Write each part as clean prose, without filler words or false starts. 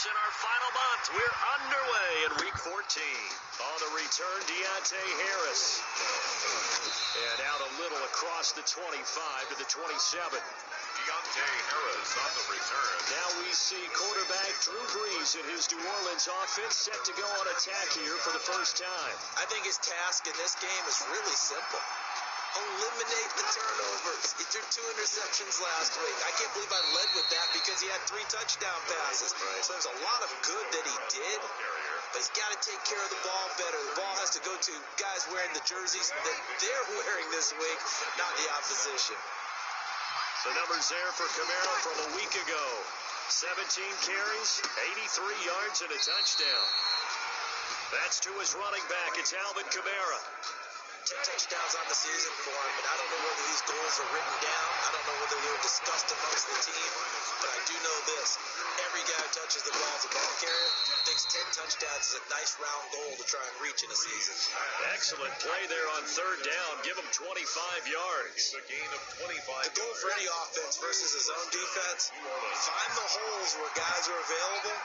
us in our final month. We're underway in Week 14. On the return, Deontay Harris. And out a little across the 25 to the 27. Deontay Harris on the return. Now we see quarterback Drew Brees and his New Orleans offense set to go on attack here for the first time. I think his task in this game is really simple. Eliminate the turnovers. He threw 2 interceptions last week. I can't believe I led with that because he had 3 touchdown passes. So there's a lot of good that he did, but he's got to take care of the ball better. The ball has to go to guys wearing the jerseys that they're wearing this week, not the opposition. The numbers there for Kamara from a week ago. 17 carries, 83 yards, and a touchdown. That's to his running back. It's Alvin Kamara. 10 touchdowns on the season for him, but I don't know whether these goals are written down. I don't know whether they were discussed amongst the team, but I do know this. Every guy who touches the ball as a ball carrier thinks 10 touchdowns is a nice round goal to try and reach in a season. Excellent play there on third down. Give him 25 yards. It's a gain of 25 The goal for any offense versus his own defense, find the holes where guys are available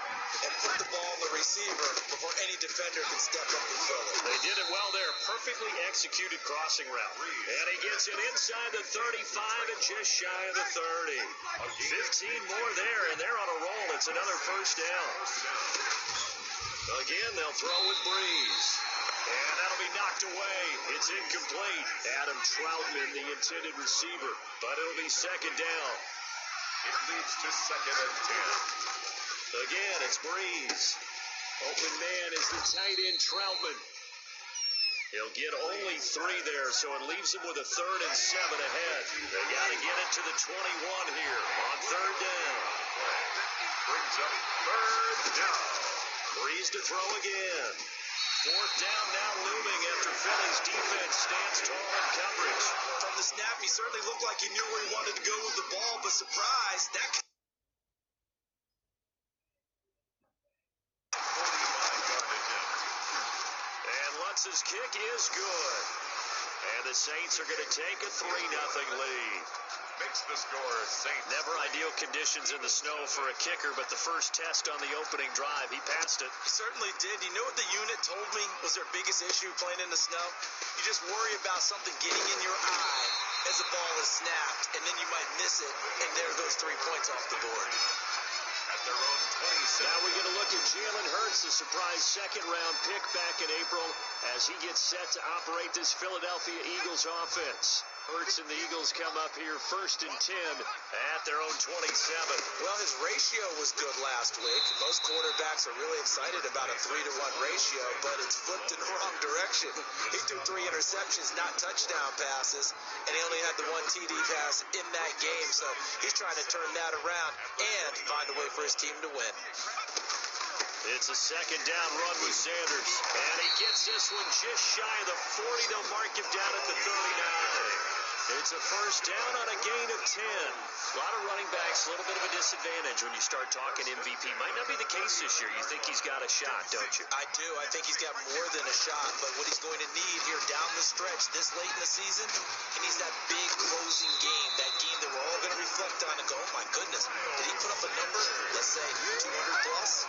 and put the ball in the receiver before any defender can step up and fill it. They did it well there. Perfectly executed crossing route. And he gets it inside the 35 and just shy of the 30. 15 more there, and they're on a roll. It's another first down. Again, they'll throw with Brees. And that'll be knocked away. It's incomplete. Adam Troutman, the intended receiver. But it'll be second down. It leads to 2nd and 10. Again, it's Brees. Open man is the tight end Troutman. He'll get only 3 there, so it leaves him with a 3rd and 7 ahead. They got to get it to the 21 here on third down. Brings up 3rd down. Brees to throw again. 4th down now looming after Philly's defense stands tall in coverage. From the snap, he certainly looked like he knew where he wanted to go with the ball, but surprise, that Lutz's kick is good. And the Saints are going to take a 3-0 lead. Makes the score Saints. Never ideal conditions in the snow for a kicker, but the first test on the opening drive, he passed it. He certainly did. You know what the unit told me was their biggest issue playing in the snow? You just worry about something getting in your eye as the ball is snapped, and then you might miss it, and there goes 3 points off the board. At their own 27. Now we get a look at Jalen Hurts, the surprise second-round pick back in April, as he gets set to operate this Philadelphia Eagles offense. Hurts and the Eagles come up here 1st and 10 at their own 27. Well, his ratio was good last week. Most quarterbacks are really excited about a 3-to-1 ratio, but it's flipped in the wrong direction. He threw 3 interceptions, not touchdown passes, and he only had the 1 TD pass in that game, so he's trying to turn that around and find a way for his team to win. It's a second down run with Sanders, and he gets this one just shy of the 40. They'll mark him down at the 39. It's a first down on a gain of 10. A lot of running backs, a little bit of a disadvantage when you start talking MVP. Might not be the case this year. You think he's got a shot, don't you? I do. I think he's got more than a shot, but what he's going to need here down the stretch this late in the season, he needs that big closing game, that game that we're all going to reflect on and go, oh my goodness, did he put up a number, let's say 200 plus?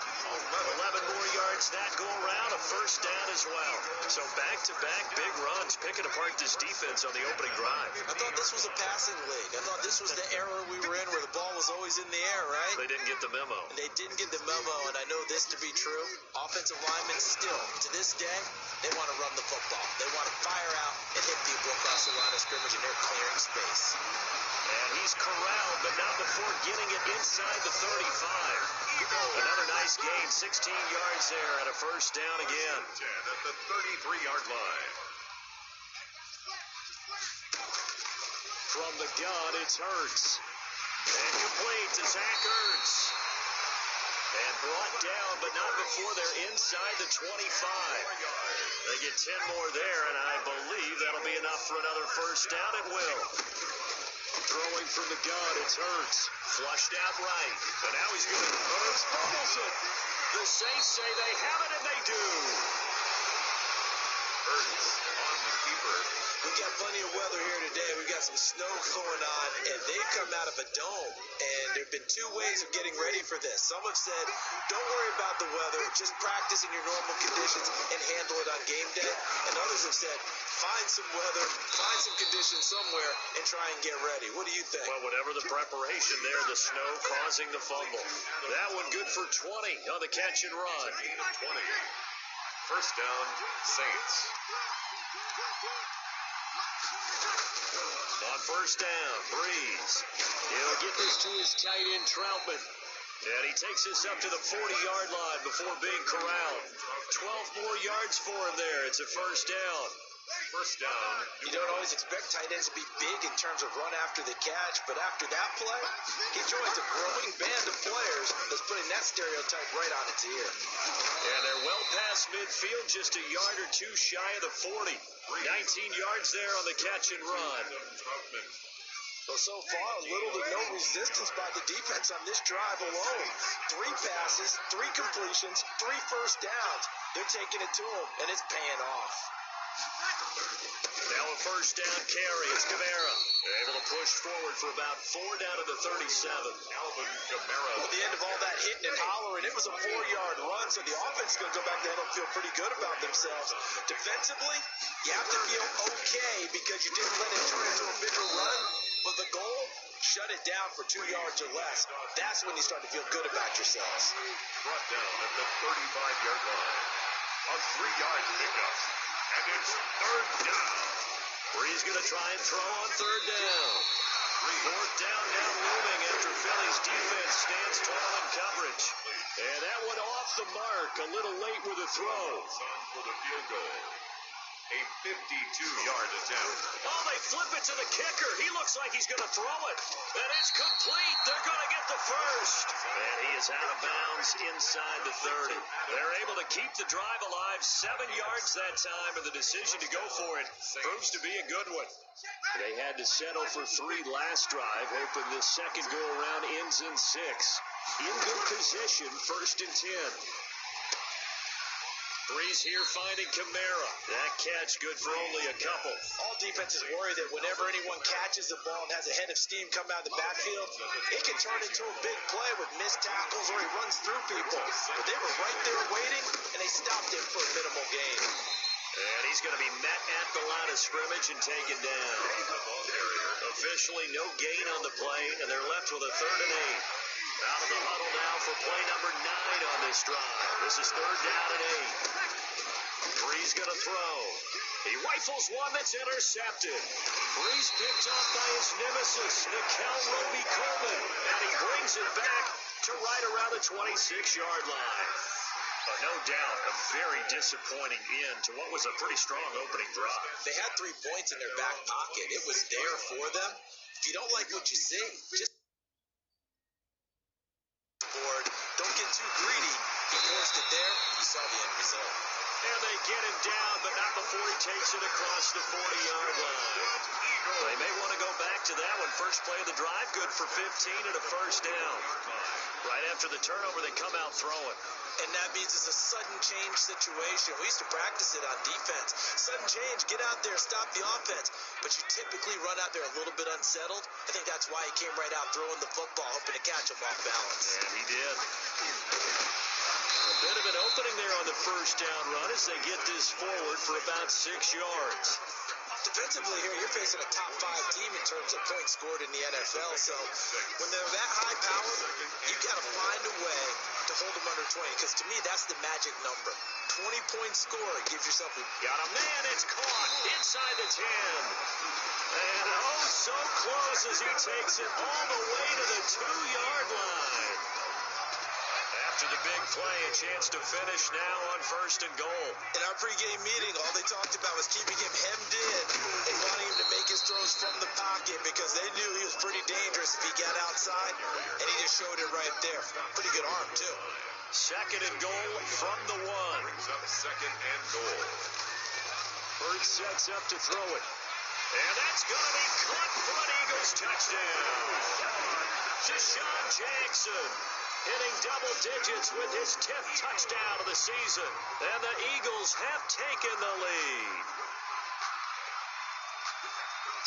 11 more yards that go around, a first down as well. So back-to-back big runs, picking apart this defense on the opening drive. I thought this was a passing league. I thought this was the era we were in where the ball was always in the air, right? They didn't get the memo. They didn't get the memo, and I know this to be true. Offensive linemen still, to this day, they want to run the football. They want to fire out and hit people across the line of scrimmage, and they're clearing space. And he's corralled, but not before getting it inside the 35. Another nice gain, 16 yards there, and a first down again. 10 at the 33-yard line. From the gun, it's Hurts. And complete to Zach Ertz. And brought down, but not before they're inside the 25. They get 10 more there, and I believe that'll be enough for another first down. It will. Throwing from the gun, it's Hurts. Flushed out right. And now he's going to Hurts fumbles it. The Saints say they have it, and they do. Hurts on the keeper. We got plenty of weather here today. We've got some snow going on, and they've come out of a dome. And there have been two ways of getting ready for this. Some have said, don't worry about the weather, just practice in your normal conditions and handle it on game day. And others have said, find some weather, find some conditions somewhere, and try and get ready. What do you think? Well, whatever the preparation there, the snow causing the fumble. That one good for 20 on the catch and run. 20. First down, Saints. On first down, Breeze. He'll get this to his tight end, Troutman. And he takes this up to the 40-yard line before being corralled. 12 more yards for him there. It's a first down. First down. You don't always expect tight ends to be big in terms of run after the catch, but after that play, he joins a growing band of players that's putting that stereotype right on its ear. And they're well past midfield, just a yard or two shy of the 40. 19 yards there on the catch and run. Well, so far, little to no resistance by the defense on this drive alone. 3 passes, 3 completions, 3 first downs. They're taking it to him, and it's paying off. Now a first down carry. It's Kamara. They're able to push forward for about 4 down to the 37. Alvin Kamara. At the end of all that hitting and hollering, it was a 4-yard run, so the offense is going to go back there and feel pretty good about themselves. Defensively, you have to feel okay because you didn't let it turn into a bigger run, but the goal, shut it down for 2 yards or less. That's when you start to feel good about yourselves. Brought down at the 35-yard line. A 3-yard pickup. And it's third down. Breeze going to try and throw on third down. Fourth down now looming after Philly's defense stands tall in coverage. And that one off the mark, a little late with a throw. On for the field goal. A 52-yard attempt. Oh, they flip it to the kicker. He looks like he's going to throw it. And it's complete. They're going to get the first. And he is out of bounds inside the 30. They're able to keep the drive alive. 7 yards that time, and the decision to go for it proves to be a good one. They had to settle for 3 last drive, hoping this second go-around ends in 6. In good position, first and 10. Breeze here finding Kamara. That catch good for only a couple. All defenses worry that whenever anyone catches the ball and has a head of steam come out of the backfield, it can turn into a big play with missed tackles or he runs through people. But they were right there waiting, and they stopped him for a minimal gain. And he's going to be met at the line of scrimmage and taken down. Officially no gain on the play, and they're left with a 3rd and 8. Out of the huddle now for play number 9 on this drive. This is 3rd down and 8. Breeze going to throw. He rifles one that's intercepted. Breeze picked off by his nemesis, Nikel Roby-Coleman. And he brings it back to right around the 26-yard line. No doubt a very disappointing end to what was a pretty strong opening drive. They had 3 points in their back pocket. It was there for them. If you don't like what you see, just board. Don't get too greedy. He forced it there. You saw the end result. And they get him down, but not before he takes it across the 40-yard line. They may want to go back to that one. First play of the drive, good for 15 and a first down. Right after the turnover, they come out throwing. And that means it's a sudden change situation. We used to practice it on defense. Sudden change, get out there, stop the offense. But you typically run out there a little bit unsettled. I think that's why he came right out throwing the football, hoping to catch him off balance. And he did. A bit of an opening there on the first down run as they get this forward for about 6 yards. Defensively here, you're facing a top 5 team in terms of points scored in the NFL. So when they're that high powered, you got to find a way to hold them under 20. Because to me, that's the magic number. 20-point score gives yourself a... Got a man, it's caught inside the 10. And oh, so close as he takes it all the way to the 2-yard line. After the big play, a chance to finish now on first and goal. In our pregame meeting, all they talked about was keeping him hemmed in and wanting him to make his throws from the pocket because they knew he was pretty dangerous if he got outside, and he just showed it right there. Pretty good arm, too. Second and goal from the 1. Brings up second and goal. Bird sets up to throw it. And that's going to be caught for an Eagles touchdown. Deshaun Jackson hitting double digits with his 10th touchdown of the season. And the Eagles have taken the lead.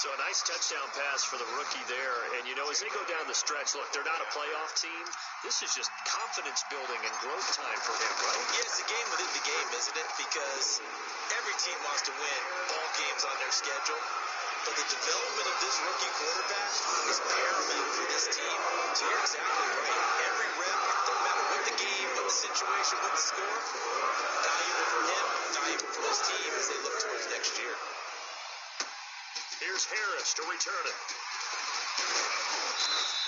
So a nice touchdown pass for the rookie there. And, you know, as they go down the stretch, look, they're not a playoff team. This is just confidence building and growth time for him, right? Yeah, it's a game within the game, isn't it? Because every team wants to win ball games on their schedule. But the development of this rookie quarterback is paramount for this team. So you're exactly right. Every rep, no matter what the game, what the situation, what the score, valuable for him, valuable for this team as they look towards next year. Here's Harris to return it.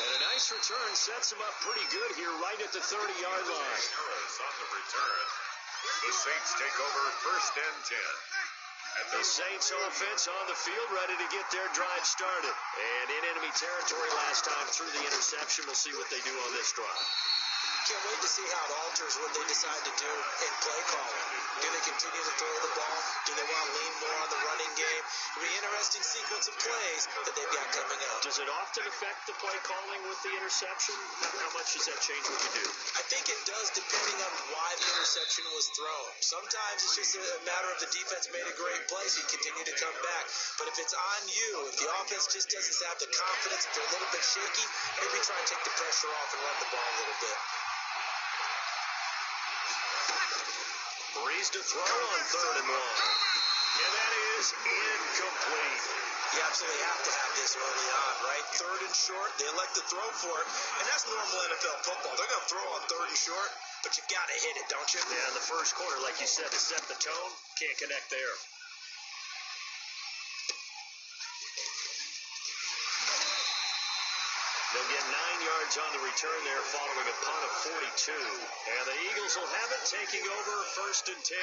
And a nice return sets him up pretty good here right at the 30-yard line. Harris on the return. The Saints take over 1st and 10. The Saints offense on the field ready to get their drive started. And in enemy territory last time through the interception. We'll see what they do on this drive. Can't wait to see how it alters what they decide to do in play calling. Do they continue to throw the ball? Do they want to lean more on the running game? It'll be an interesting sequence of plays that they've got coming up. Does it often affect the play calling with the interception? How much does that change what you do? I think it does, depending on why the interception was thrown. Sometimes it's just a matter of the defense made a great play, so you continue to come back. But if it's on you, if the offense just doesn't have the confidence, if they're a little bit shaky, maybe try and take the pressure off and run the ball a little bit. Breeze to throw on 3rd and 1. And that is incomplete. You absolutely have to have this early on, right? 3rd and short, they elect to throw for it, and that's normal NFL football. They're going to throw on 3rd and short, but you've got to hit it, don't you? Yeah, in the first quarter, like you said, to set the tone, can't connect there. They'll get 9 yards on the return there following a punt of 42. And the Eagles will have it taking over 1st and 10.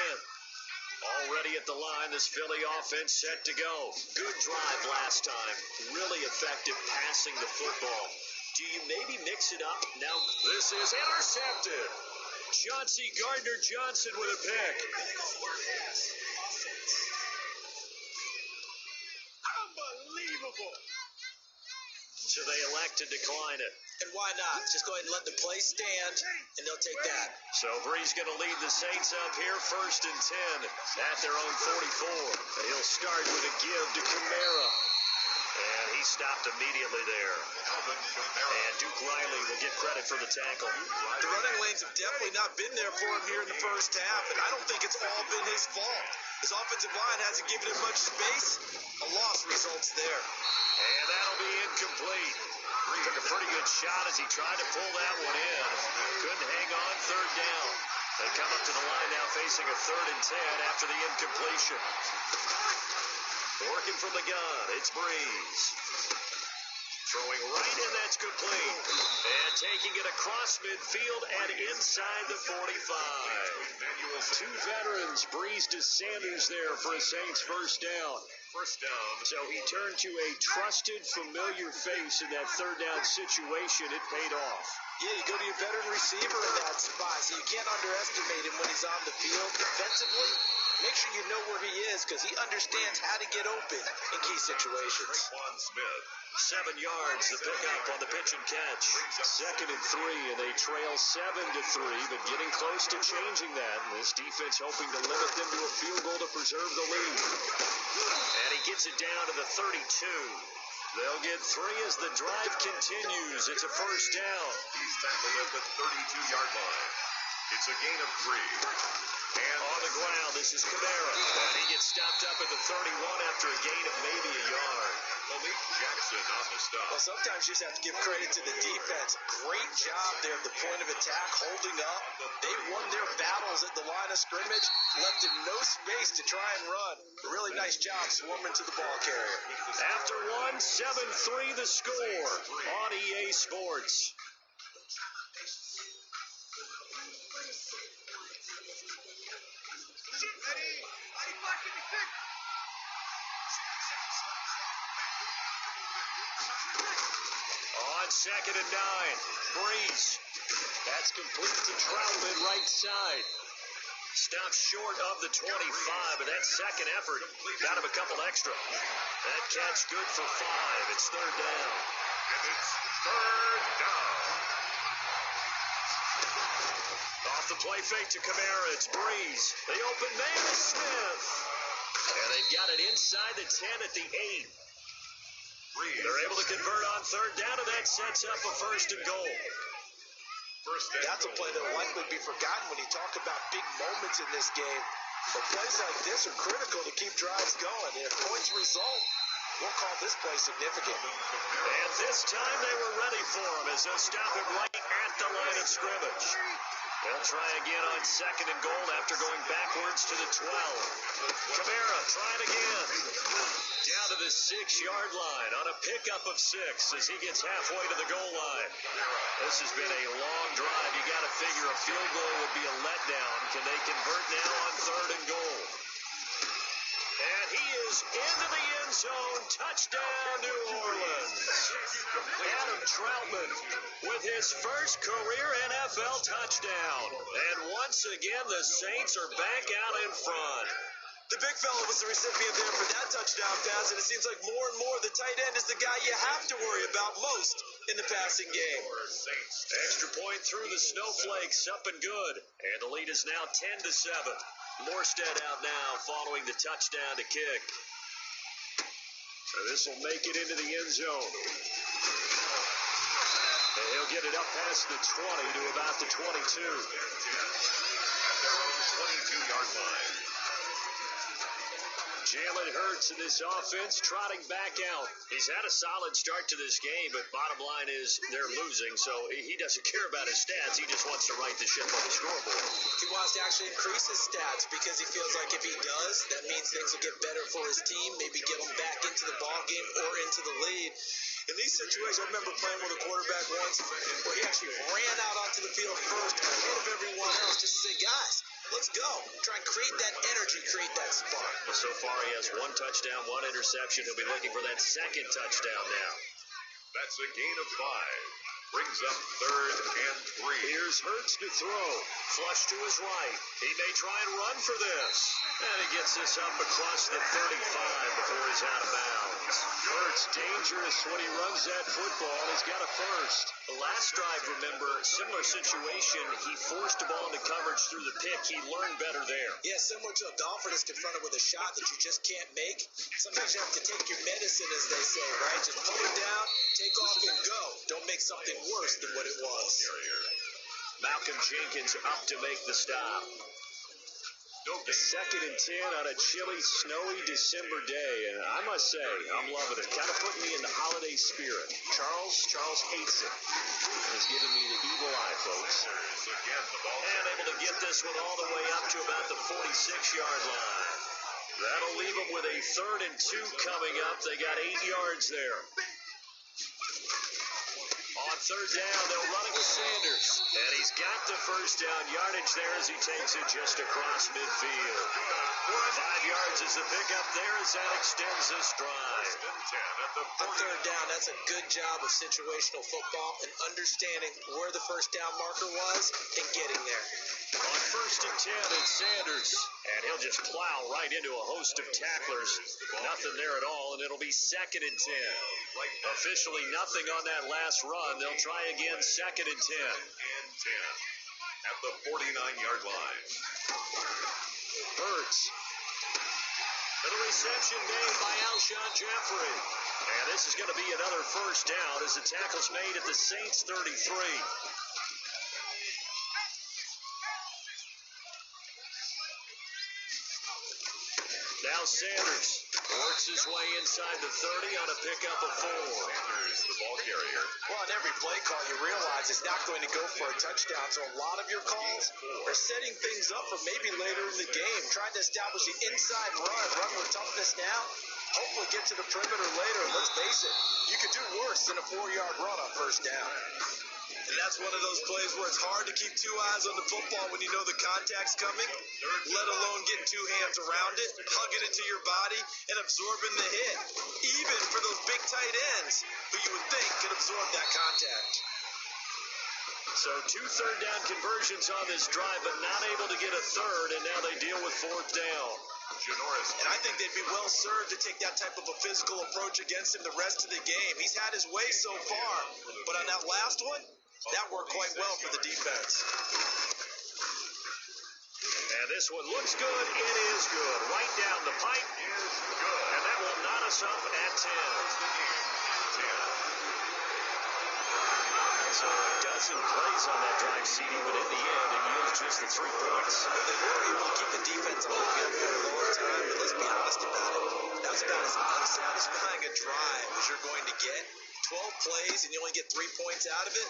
Already at the line, this Philly offense set to go. Good drive last time. Really effective passing the football. Do you maybe mix it up? Now this is intercepted. Chauncey Gardner-Johnson with a pick. Unbelievable. So they elect to decline it. And why not? Just go ahead and let the play stand, and they'll take that. So Breeze going to lead the Saints up here 1st and 10 at their own 44. He'll start with a give to Kamara. And he stopped immediately there. And Duke Riley will get credit for the tackle. The running lanes have definitely not been there for him here in the first half, and I don't think it's all been his fault. His offensive line hasn't given him much space. A loss results there. And that'll be incomplete. Took a pretty good shot as he tried to pull that one in. Couldn't hang on 3rd down. They come up to the line now facing a 3rd and 10 after the incompletion. Working from the gun, it's Breeze. Throwing right in, that's complete. And taking it across midfield and inside the 45. 2 veterans, Breeze to Sanders there for a Saints first down. So he turned to a trusted, familiar face in that 3rd down situation. It paid off. Yeah, you go to your veteran receiver in that spot, so you can't underestimate him when he's on the field. Defensively, make sure you know where he is because he understands how to get open in key situations. 7 yards, the pickup on the pitch and catch. 2nd and 3, and they trail 7-3, but getting close to changing that. And this defense hoping to limit them to a field goal to preserve the lead. And he gets it down to the 32. They'll get 3 as the drive continues. It's a first down. He's tackled at the 32-yard line. It's a gain of 3. And on the ground, this is Kamara. And he gets stopped up at the 31 after a gain of maybe a yard. Malik Jackson on the stop. Well, sometimes you just have to give credit to the defense. Great job there at the point of attack, holding up. They won their battles at the line of scrimmage, left him no space to try and run. A really nice job swarming to the ball carrier. After 1, 7-3 the score on EA Sports. On 2nd and 9, Breeze. That's complete to Troutman right side. Stopped short of the 25, but that second effort got him a couple extra. That catch good for 5. It's third down. And it's third down. Off the play fake to Kamara, it's Breeze. The open man is Smith. And they've got it inside the 10 at the 8. They're able to convert on third down, and that sets up a first and goal. That's a play that will likely be forgotten when you talk about big moments in this game. But plays like this are critical to keep drives going. And if points result, we'll call this play significant. And this time they were ready for him as they'll stop him right at the line of scrimmage. They'll try again on second and goal after going backwards to the 12. Kamara trying again. Down to the 6-yard line on a pickup of 6 as he gets halfway to the goal line. This has been a long drive. You got to figure a field goal would be a letdown. Can they convert now on third and goal? And he is into the end zone. Touchdown, New Orleans. Adam Troutman with his first career NFL touchdown. And once again, the Saints are back out in front. The big fella was the recipient there for that touchdown pass, and it seems like more and more the tight end is the guy you have to worry about most in the passing game. Extra point through the snowflakes, up and good. And the lead is now 10-7. Morstead out now following the touchdown to kick. So this will make it into the end zone. And he'll get it up past the 20 to about the 22. At their own 22-yard line. Jalen Hurts in this offense trotting back out. He's had a solid start to this game, but bottom line is they're losing, so he doesn't care about his stats. He just wants to right the ship on the scoreboard. He wants to actually increase his stats because he feels like if he does, that means things will get better for his team, maybe get them back into the ball game or into the lead. In these situations, I remember playing with a quarterback once where he actually ran out onto the field first ahead of everyone else just to say, guys, let's go. Try and create that energy, create that spark. Well, so far he has 1 touchdown, 1 interception. He'll be looking for that second touchdown now. That's a gain of 5. Brings up third and 3. Here's Hurts to throw. Flush to his right. He may try and run for this. And he gets this up across the 35 before he's out of bounds. Hurts dangerous when he runs that football. He's got a first. The last drive, remember, similar situation. He forced the ball into coverage through the pick. He learned better there. Yeah, similar to a golfer that's confronted with a shot that you just can't make. Sometimes you have to take your medicine, as they say, right? Just pull it down, take off, and go. Don't make something worse than what it was. Malcolm Jenkins up to make the stop. The 2nd and 10 on a chilly, snowy December day, and I must say, I'm loving it. Kind of putting me in the holiday spirit. Charles hates it. He's giving me the evil eye, folks. Again, the ball And able to get this one all the way up to about the 46-yard line. That'll leave them with a 3rd and 2 coming up. They got 8 yards there. On third down, they'll run it with Sanders. And he's got the first down yardage there as he takes it just across midfield. 5 yards is the pickup there as that extends this drive. On third down, that's a good job of situational football and understanding where the first down marker was and getting there. On 1st and 10, it's Sanders. And he'll just plow right into a host of tacklers. Nothing there at all, and it'll be 2nd and 10. Officially nothing on that last run. They'll try again, 2nd and 10. and 10 at the 49-yard line. Hurts. And a reception made by Alshon Jeffrey. And this is going to be another first down as the tackle's made at the Saints 33. Now Sanders works his way inside the 30 on a pickup of 4. Sanders, the ball carrier. Well, on every play call, you realize it's not going to go for a touchdown, so a lot of your calls are setting things up for maybe later in the game, trying to establish the inside run with toughness now, hopefully get to the perimeter later. And let's face it, you could do worse than a 4-yard run on first down. And that's one of those plays where it's hard to keep 2 eyes on the football when you know the contact's coming, let alone getting 2 hands around it, hugging it to your body, and absorbing the hit, even for those big tight ends who you would think could absorb that contact. So 2 third-down conversions on this drive, but not able to get a third, and now they deal with 4th down. And I think they'd be well served to take that type of a physical approach against him the rest of the game. He's had his way so far, but on that last one, that worked quite well for the defense. And this one looks good. It is good. Right down the pipe. And that will knot us up at 10. So a dozen plays on that drive, CD, but in the end, it yields just the 3 points. They were able to keep the defense on the field for a long time, but let's be honest about it. That was about as unsatisfying a drive as you're going to get. 12 plays and you only get 3 points out of it.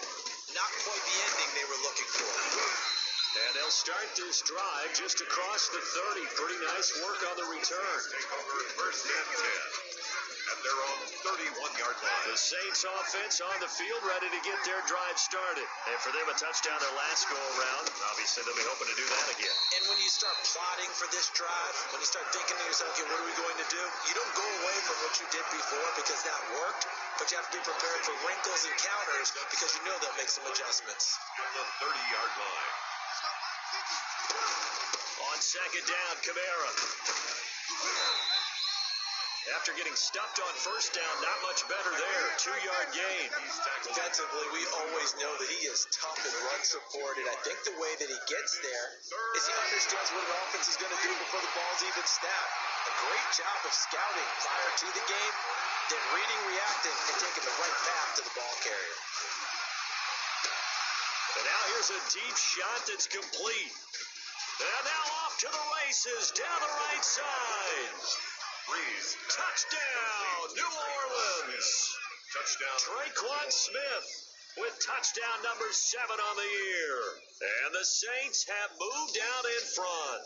Not quite the ending they were looking for. And they'll start this drive just across the 30. Pretty nice work on the return. Take over 1st and 10. At their own 31-yard line. The Saints offense on the field, ready to get their drive started. And for them, a touchdown their last go-around. Obviously, they'll be hoping to do that again. And when you start plotting for this drive, when you start thinking to yourself, okay, what are we going to do? You don't go away from what you did before because that worked, but you have to be prepared for wrinkles and counters because you know they'll make some adjustments. At the 30-yard line. On 2nd down, Kamara. After getting stuffed on 1st down, not much better there. 2-yard gain. Defensively, we always know that he is tough and run supported. I think the way that he gets there is he understands what an offense is going to do before the ball's even snapped. A great job of scouting prior to the game, then reading, reacting, and taking the right path to the ball carrier. And now here's a deep shot that's complete. And now off to the races down the right side. Breeze. Touchdown, New Orleans. Touchdown. Traquan Smith with touchdown number 7 on the year. And the Saints have moved out in front.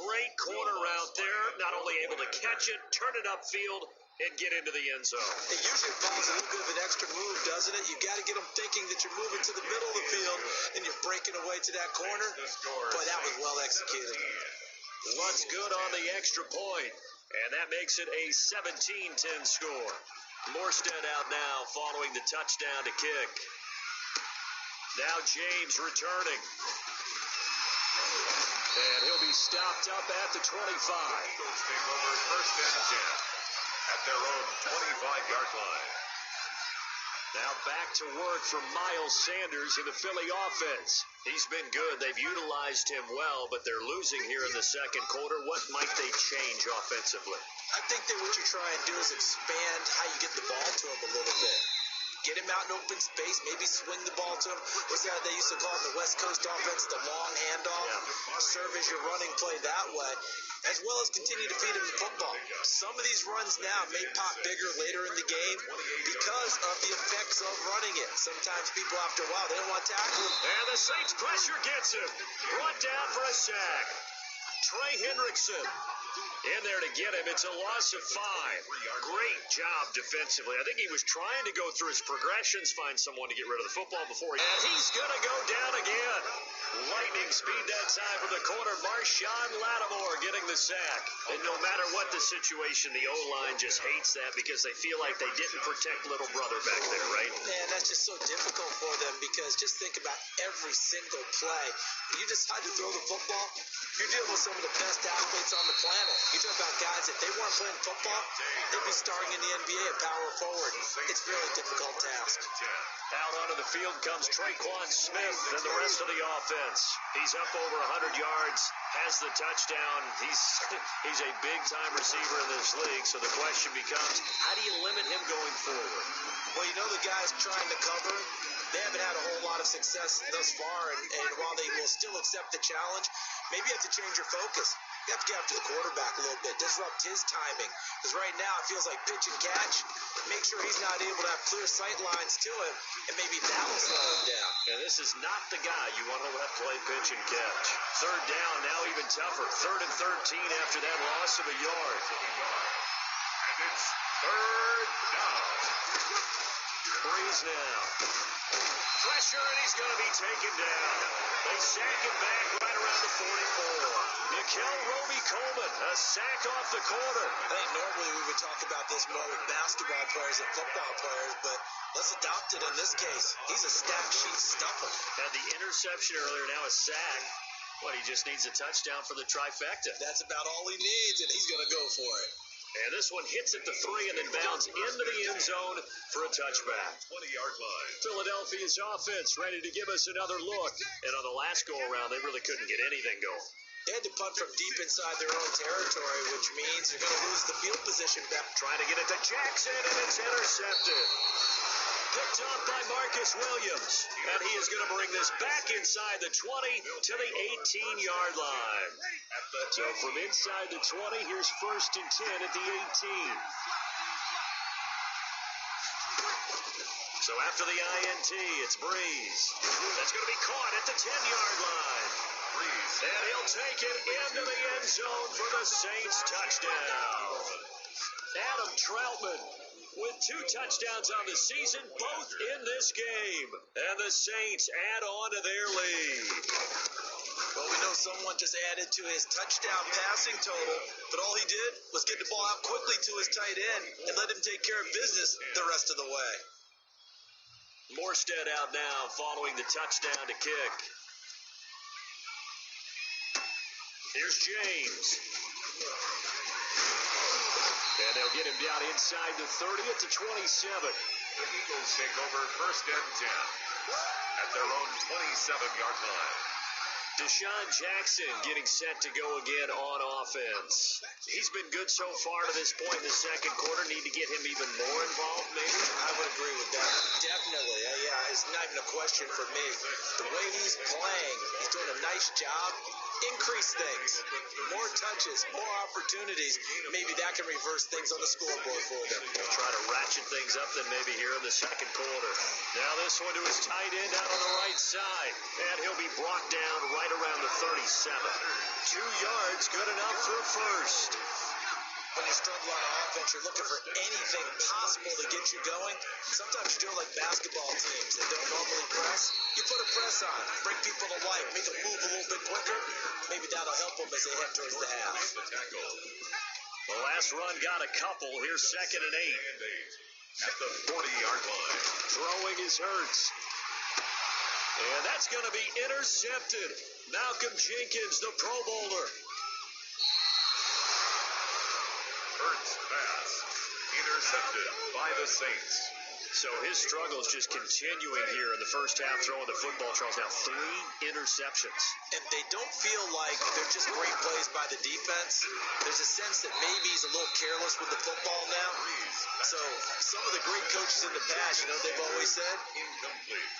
Great corner out there. Not only able to catch it, turn it upfield, and get into the end zone. It usually involves a little bit of an extra move, doesn't it? You've got to get them thinking that you're moving to the middle of the field and you're breaking away to that corner. Boy, that was well executed. Runs good on the extra point, and that makes it a 17-10 score. Morstead out now following the touchdown to kick. Now James returning. And he'll be stopped up at the 25. Take over 1st and 10 at their own 25-yard line. Now back to work for Miles Sanders in the Philly offense. He's been good. They've utilized him well, but they're losing here in the second quarter. What might they change offensively? I think that what you try and do is expand how you get the ball to him a little bit. Get him out in open space, maybe swing the ball to him. What's that they used to call in the West Coast offense, the long handoff? Yeah. Serve as your running play that way, as well as continue to feed him the football. Some of these runs now may pop bigger later in the game because of the effects of running it. Sometimes people, after a while, they don't want to tackle him. And the Saints pressure gets him. Brought down for a sack. Trey Hendrickson in there to get him. It's a loss of 5. Great job defensively. I think he was trying to go through his progressions, find someone to get rid of the football before he... And he's going to go down again. Lightning speed that time from the corner. Marshawn Lattimore getting the sack. And no matter what the situation, the O-line just hates that because they feel like they didn't protect little brother back there, right? Man, that's just so difficult for them because just think about every single play. When you decide to throw the football, you're dealing with some of the best athletes on the planet. You talk about guys, if they weren't playing football, they'd be starting in the NBA at power forward. It's a really difficult task. Out onto the field comes Traquan Smith and the rest of the offense. He's up over 100 yards, has the touchdown. He's a big-time receiver in this league, so the question becomes, how do you limit him going forward? Well, you know the guys trying to cover him, they haven't had a whole lot of success thus far, and while they will still accept the challenge, maybe you have to change your focus. You have to get after the quarterback a little bit, disrupt his timing. Because right now it feels like pitch and catch. Make sure he's not able to have clear sight lines to him, and maybe that will slow him down. And this is not the guy you want to let play pitch and catch. 3rd down, now even tougher. 3rd and 13 after that loss of a yard. And it's 3rd down. Breeze now. Pressure, and he's going to be taken down. They sack him back right around the 44. Nikel Roby-Coleman, a sack off the corner. I think normally we would talk about this more with basketball players and football players, but let's adopt it in this case. He's a stat sheet stuffer. Had the interception earlier, now a sack. What, he just needs a touchdown for the trifecta. That's about all he needs, and he's going to go for it. And this one hits at the 3 and then bounds into the end zone for a touchback. 20-yard line. Philadelphia's offense ready to give us another look. And on the last go-around, they really couldn't get anything going. They had to punt from deep inside their own territory, which means you're going to lose the field position back. Trying to get it to Jackson, and it's intercepted. Picked off by Marcus Williams. And he is going to bring this back inside the 20 to the 18-yard line. So from inside the 20, here's 1st and 10 at the 18. So after the INT, it's Breeze. That's going to be caught at the 10-yard line. Breeze. And he'll take it into the end zone for the Saints touchdown. Adam Troutman with 2 touchdowns on the season, both in this game. And the Saints add on to their lead. Well, we know someone just added to his touchdown passing total, but all he did was get the ball out quickly to his tight end and let him take care of business the rest of the way. Morstead out now following the touchdown to kick. Here's James. And they'll get him down inside the 30 at the 27. The Eagles take over 1st and 10 at their own 27-yard line. Deshaun Jackson getting set to go again on offense. He's been good so far to this point in the second quarter. Need to get him even more involved, maybe? I would agree with that. Definitely. Yeah, it's not even a question for me. The way he's playing, he's doing a nice job. Increase things. More touches, more opportunities. Maybe that can reverse things on the scoreboard for them. We'll try to ratchet things up then maybe here in the second quarter. Now this one to his tight end out on the right side. And he'll be brought down right around the 37. 2 yards, good enough for a first. When you struggle on offense, you're looking for anything possible to get you going. Sometimes you do it like basketball teams that don't normally press. You put a press on, bring people to life, make them move a little bit quicker. Maybe that'll help them as they head towards the half. The last run got a couple. Here's 2nd and 8. At the 40-yard line. Throwing is Hurts. And that's going to be intercepted. Malcolm Jenkins, the Pro Bowler. Hurts pass. Intercepted by the Saints. So his struggle is just continuing here in the first half, throwing the football. Charles, now 3 interceptions. And they don't feel like they're just great plays by the defense. There's a sense that maybe he's a little careless with the football now. So some of the great coaches in the past, they've always said,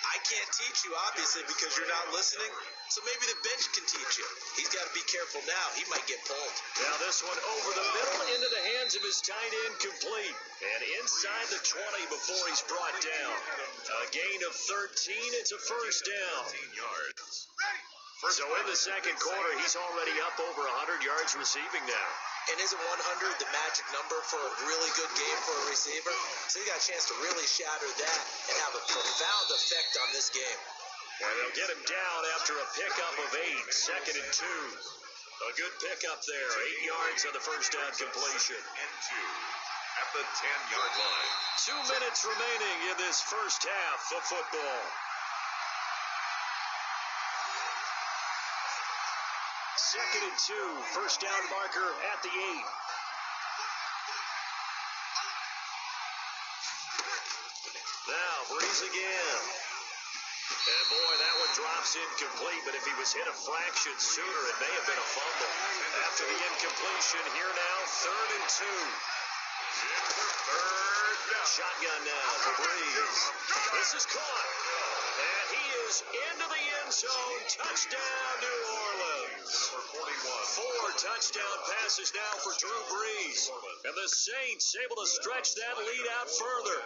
I can't teach you, obviously, because you're not listening. So maybe the bench can teach you. He's got to be careful now. He might get pulled. Now this one over the middle into the hands of his tight end, complete. And inside the 20 before he's brought down. A gain of 13. It's a first down. 15 yards. So in the second quarter, he's already up over 100 yards receiving now. And isn't 100 the magic number for a really good game for a receiver? So he got a chance to really shatter that and have a profound effect on this game. And they'll get him down after a pickup of 8. 2nd and 2. A good pickup there. 8 yards on the first down completion. And 2 at the 10-yard line. 2 minutes remaining in this first half of football. Second and 2. First down marker at the 8. Now, Breeze again. And boy, that one drops incomplete, but if he was hit a fraction sooner, it may have been a fumble. After the incompletion, here now, 3rd and 2. Third down. Shotgun now for Breeze. This is caught. And he is into the end zone. Touchdown, New Orleans. Number 4 41. touchdown passes now for Drew Brees. And the Saints able to stretch that lead out further.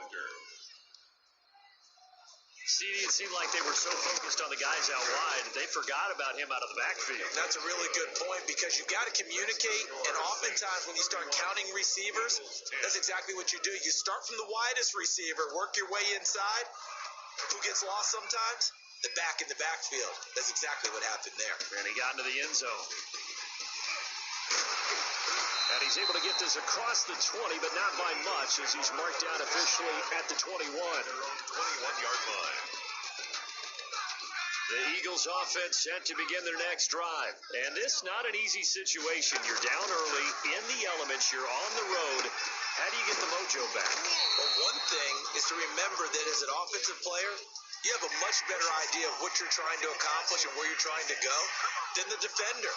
See, it seemed like they were so focused on the guys out wide that they forgot about him out of the backfield. That's a really good point because you've got to communicate, and oftentimes when you start counting receivers, that's exactly what you do. You start from the widest receiver, work your way inside. Who gets lost sometimes? The back in the backfield. That's exactly what happened there. And he got into the end zone. And he's able to get this across the 20, but not by much, as he's marked down officially at the 21. 21-yard line. The Eagles offense set to begin their next drive. And this not an easy situation. You're down early, in the elements, you're on the road. How do you get the mojo back? Well, one thing is to remember that as an offensive player, you have a much better idea of what you're trying to accomplish and where you're trying to go than the defender.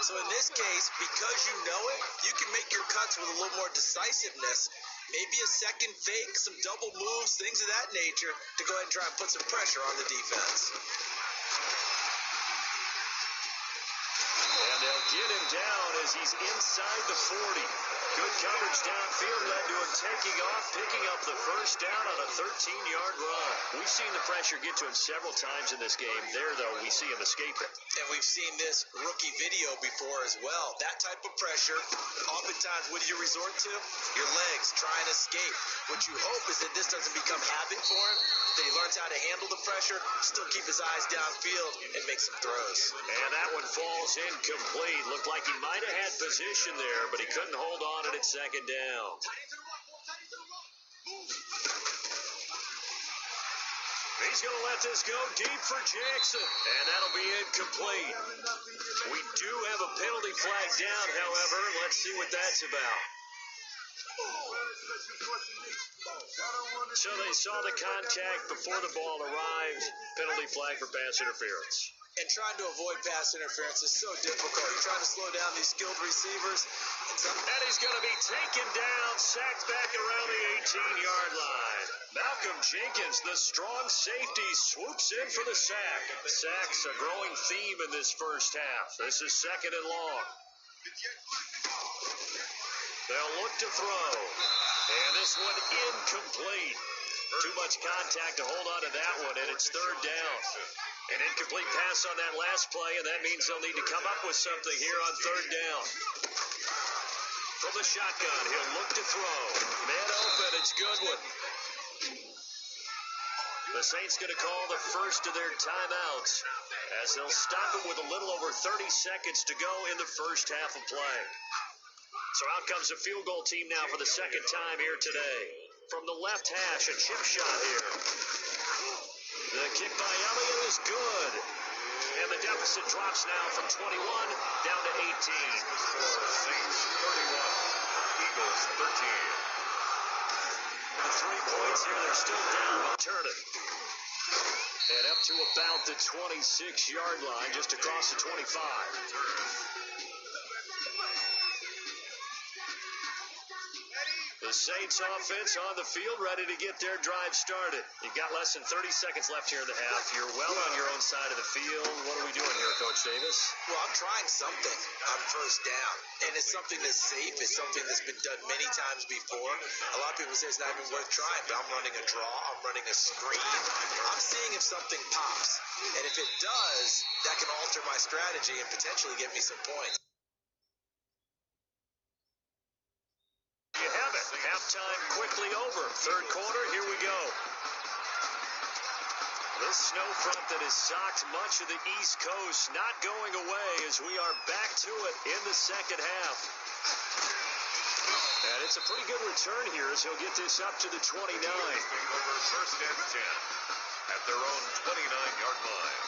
So in this case, because you know it, you can make your cuts with a little more decisiveness, maybe a second fake, some double moves, things of that nature, to go ahead and try and put some pressure on the defense. And they'll get him down as he's inside the 40. Good coverage downfield led to him taking off, picking up the first down on a 13-yard run. We've seen the pressure get to him several times in this game. There, though, we see him escape it. And we've seen this rookie video before as well. That type of pressure, oftentimes, what do you resort to? Your legs, try and escape. What you hope is that this doesn't become habit for him, that he learns how to handle the pressure, still keep his eyes downfield, and make some throws. And that one falls incomplete. Looked like he might have had position there, but he couldn't hold on at second down. He's going to let this go deep for Jackson, and that'll be incomplete. We do have a penalty flag down, however. Let's see what that's about. So they saw the contact before the ball arrived. Penalty flag for pass interference. And trying to avoid pass interference is so difficult. You're trying to slow down these skilled receivers. And he's going to be taken down, sacked back around the 18-yard line. Malcolm Jenkins, the strong safety, swoops in for the sack. Sacks a growing theme in this first half. This is second and long. They'll look to throw. And this one incomplete. Too much contact to hold on to that one, and it's third down. An incomplete pass on that last play, and that means they'll need to come up with something here on third down. From the shotgun, he'll look to throw. Man open, it's Goodwin. The Saints going to call the first of their timeouts as they'll stop it with a little over 30 seconds to go in the first half of play. So out comes the field goal team now for the second time here today. From the left hash, a chip shot here. The kick by Elliott is good. And the deficit drops now from 21 down to 18. Saints 31, Eagles 13. The 3 points here, they're still down. They'll turn it. And up to about the 26-yard line, just across the 25. The Saints offense on the field, ready to get their drive started. You've got less than 30 seconds left here in the half. You're well on your own side of the field. What are we doing here, Coach Davis? Well, I'm trying something on first down. And it's something that's safe. It's something that's been done many times before. A lot of people say it's not even worth trying, but I'm running a draw. I'm running a screen. I'm seeing if something pops. And if it does, that can alter my strategy and potentially get me some points. You have it. Halftime quickly over. Third quarter, here we go. This snow front that has socked much of the East Coast not going away as we are back to it in the second half. And it's a pretty good return here as he'll get this up to the 29. Over first and 10 at their own 29-yard line.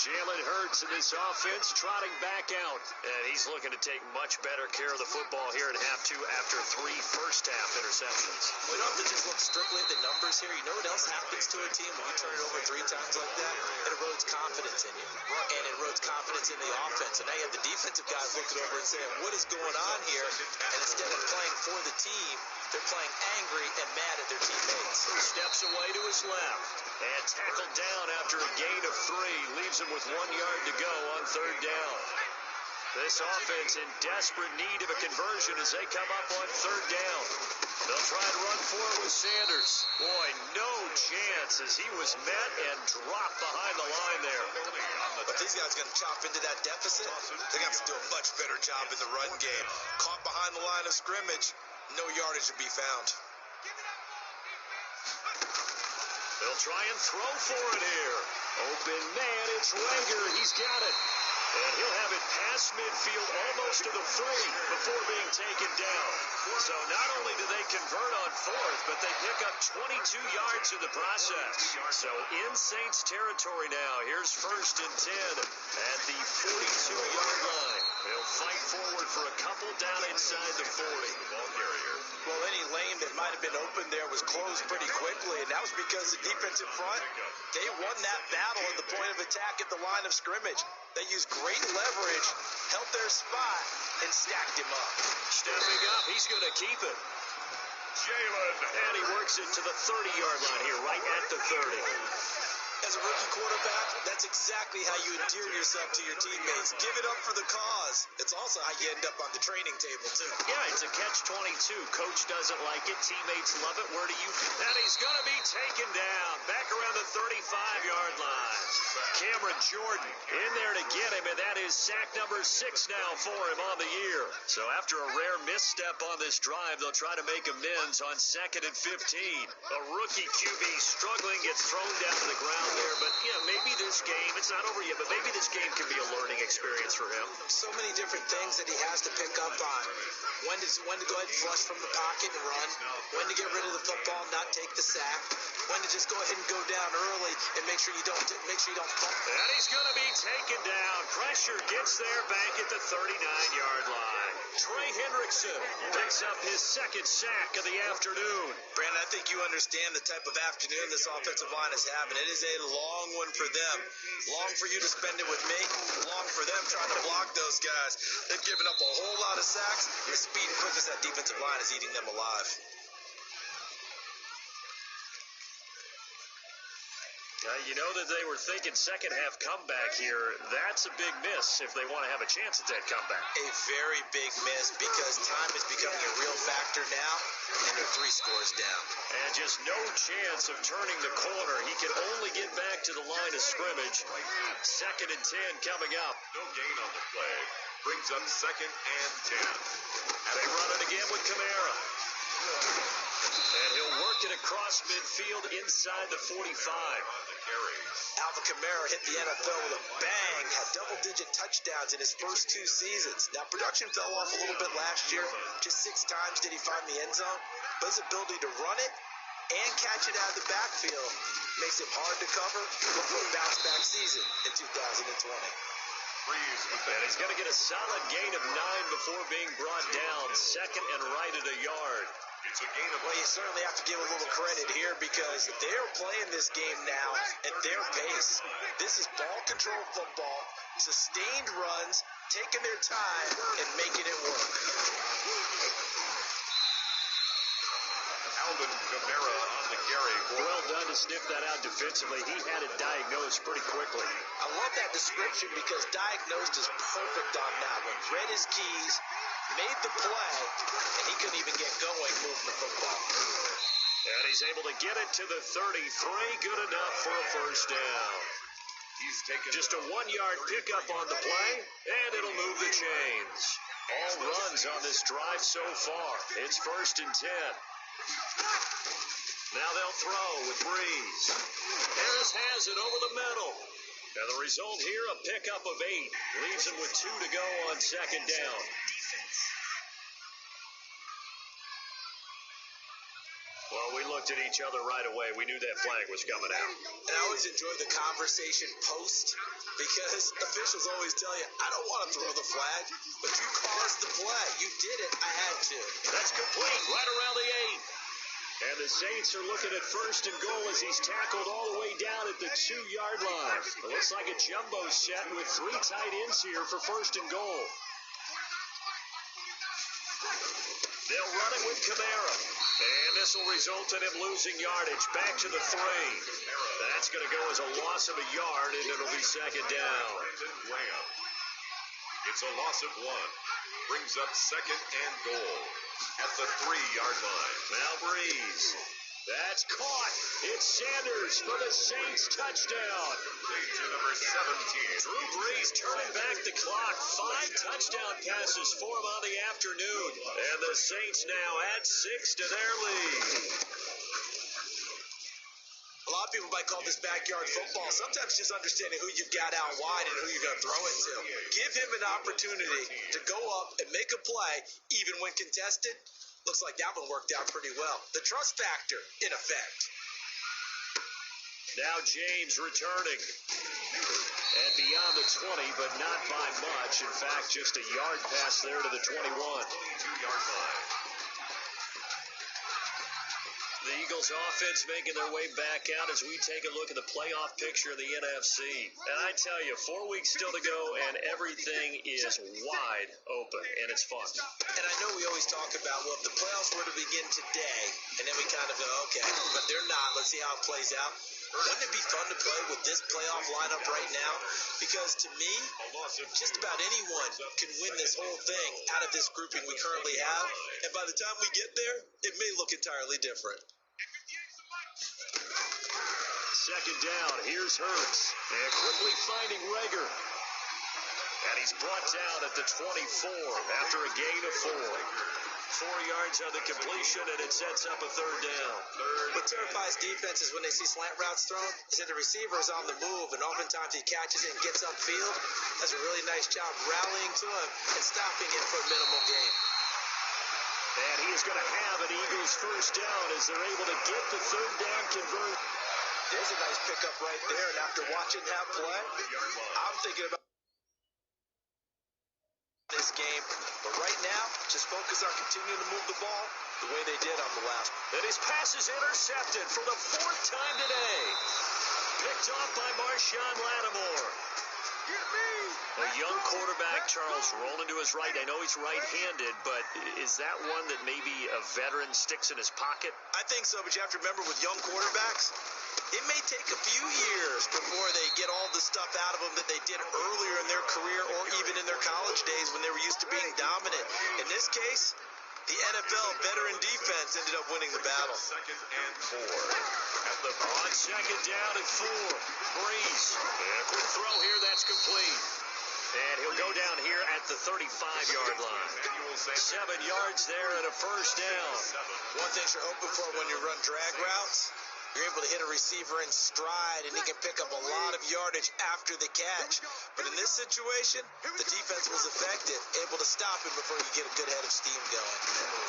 Jalen Hurts in this offense trotting back out. And he's looking to take much better care of the football here in half two after 3 first-half interceptions. We don't have to just look strictly at the numbers here. You know what else happens to a team when you turn it over 3 times like that? It erodes confidence in you. And it erodes confidence in the offense. And now you have the defensive guys looking over and saying, what is going on here? And instead of playing for the team, they're playing angry and mad at their teammates. Steps away to his left. And tackled down after a gain of 3. Leaves him with 1 yard to go on third down. This offense in desperate need of a conversion as they come up on third down. They'll try and run for it with Sanders. Boy, no chance as he was met and dropped behind the line there. But these guys are going to chop into that deficit. They're going to have to do a much better job in the run game. Caught behind the line of scrimmage, no yardage to be found. They'll try and throw for it here. Open man, it's Rager. He's got it. And he'll have it past midfield almost to the 40 before being taken down. So not only do they convert on fourth, but they pick up 22 yards in the process. So in Saints territory now. Here's 1st and 10 at the 42-yard line. They'll fight forward for a couple down inside the 40. Well, any lane that might have been open there was closed pretty quickly, and that was because the defensive front, they won that battle at the point of attack at the line of scrimmage. They used great leverage, held their spot, and stacked him up. Stepping up, he's going to keep it. Jalen. And he works it to the 30-yard line here, right at the 30. As a rookie quarterback, that's exactly how you endear yourself to your teammates. Give it up for the cause. It's also how you end up on the training table, too. Yeah, it's a catch-22. Coach doesn't like it. Teammates love it. Where do you... And he's going to be taken down. Back around the 35-yard line. Cameron Jordan in there to get him, and that is sack number 6 now for him on the year. So after a rare misstep on this drive, they'll try to make amends on 2nd and 15. A rookie QB struggling, gets thrown down to the ground there, but maybe this game, it's not over yet, but maybe this game can be a learning experience for him. So many different things that he has to pick up on. When to go ahead and flush from the pocket and run, when to get rid of the football, not take the sack, when to just go ahead and go down early and make sure you don't bump. And he's going to be taken down. Pressure gets there back at the 39-yard line. Trey Hendrickson picks up his 2nd sack of the afternoon. Brandon, I think you understand the type of afternoon this offensive line is having. It is a long one for them. Long for you to spend it with me. Long for them trying to block those guys. They've given up a whole lot of sacks. The speed and quickness of that defensive line is eating them alive. You know that they were thinking second half comeback here. That's a big miss if they want to have a chance at that comeback. A very big miss because time is becoming a real factor now, and they're 3 scores down. And just no chance of turning the corner. He can only get back to the line of scrimmage. 2nd and 10 coming up. No gain on the play. Brings up 2nd and 10. And they run it again with Kamara. And he'll work it across midfield inside the 45. Alvin Kamara hit the NFL with a bang, had double-digit touchdowns in his first 2 seasons. Now, production fell off a little bit last year. Just 6 times did he find the end zone. But his ability to run it and catch it out of the backfield makes it hard to cover. Look for a bounce-back season in 2020. And he's going to get a solid gain of 9 before being brought down. 2nd and right at a yard. It's a gain of... Well, you certainly have to give a little credit here because they're playing this game now at their pace. This is ball control football, sustained runs, taking their time, and making it work. Alvin Kamara on the carry. Well done to sniff that out defensively. He had it diagnosed pretty quickly. I love that description because diagnosed is perfect on that one. Read his keys, made the play, and he couldn't even get going moving the football. And he's able to get it to the 33. Good enough for a first down. He's taken just a 1-yard pickup on the play, and it'll move the chains. All runs on this drive so far. It's 1st and 10. Now they'll throw with Breeze. Harris has it over the middle. And the result here, a pickup of 8. Leaves him with 2 to go on 2nd down. Well, we looked at each other right away. We knew that flag was coming out. And I always enjoy the conversation post because officials always tell you, I don't want to throw the flag, but you caused the play. You did it. I had to. That's complete right around the 8. And the Saints are looking at 1st and goal as he's tackled all the way down at the 2-yard line. It looks like a jumbo set with 3 tight ends here for 1st and goal. They'll run it with Kamara. And this will result in him losing yardage back to the 3. That's going to go as a loss of a yard, and it'll be 2nd down. It's a loss of 1. Brings up second and goal at the 3-yard line. Now Breeze. That's caught. It's Sanders for the Saints touchdown. To number 17. Drew Brees turning back the clock. 5 touchdown passes for him on the afternoon. And the Saints now add 6 to their lead. A lot of people might call this backyard football. Sometimes just understanding who you've got out wide and who you're going to throw it to. Give him an opportunity to go up and make a play, even when contested. Looks like that one worked out pretty well. The trust factor in effect. Now James returning. And beyond the 20, but not by much. In fact, just a yard pass there to the 21. 22-yard line. The Eagles offense making their way back out as we take a look at the playoff picture of the NFC. And I tell you, 4 weeks still to go, and everything is wide open, and it's fun. And I know we always talk about, well, if the playoffs were to begin today, and then we kind of go, okay, but they're not. Let's see how it plays out. Wouldn't it be fun to play with this playoff lineup right now? Because to me, just about anyone can win this whole thing out of this grouping we currently have. And by the time we get there, it may look entirely different. Second down, here's Hurts. And quickly finding Rager. And he's brought down at the 24 after a gain of 4. 4 yards on the completion, and it sets up a third down. What terrifies defenses when they see slant routes thrown is that the receiver is on the move, and oftentimes he catches it and gets upfield. Does a really nice job rallying to him and stopping it for a minimal gain. And he is going to have an Eagles first down as they're able to get the third down conversion. There's a nice pickup right there, and after watching that play, I'm thinking about this game, but right now, just focus on continuing to move the ball the way they did on the last one. And his pass is intercepted for the 4th time today. Picked off by Marshawn Lattimore. A young quarterback, Charles, rolling to his right. I know he's right-handed, but is that one that maybe a veteran sticks in his pocket? I think so, but you have to remember with young quarterbacks, it may take a few years before they get all the stuff out of them that they did earlier in their career or even in their college days when they were used to being dominant. In this case, the NFL veteran defense ended up winning the battle. Second and 4. On second down at 4. Breeze. And a quick throw here, that's complete. And he'll go down here at the 35-yard line. 7 yards there and a first down. One thing you're hoping for when you run drag routes, you're able to hit a receiver in stride, and he can pick up a lot of yardage after the catch. But in this situation, the defense was effective, able to stop him before you get a good head of steam going.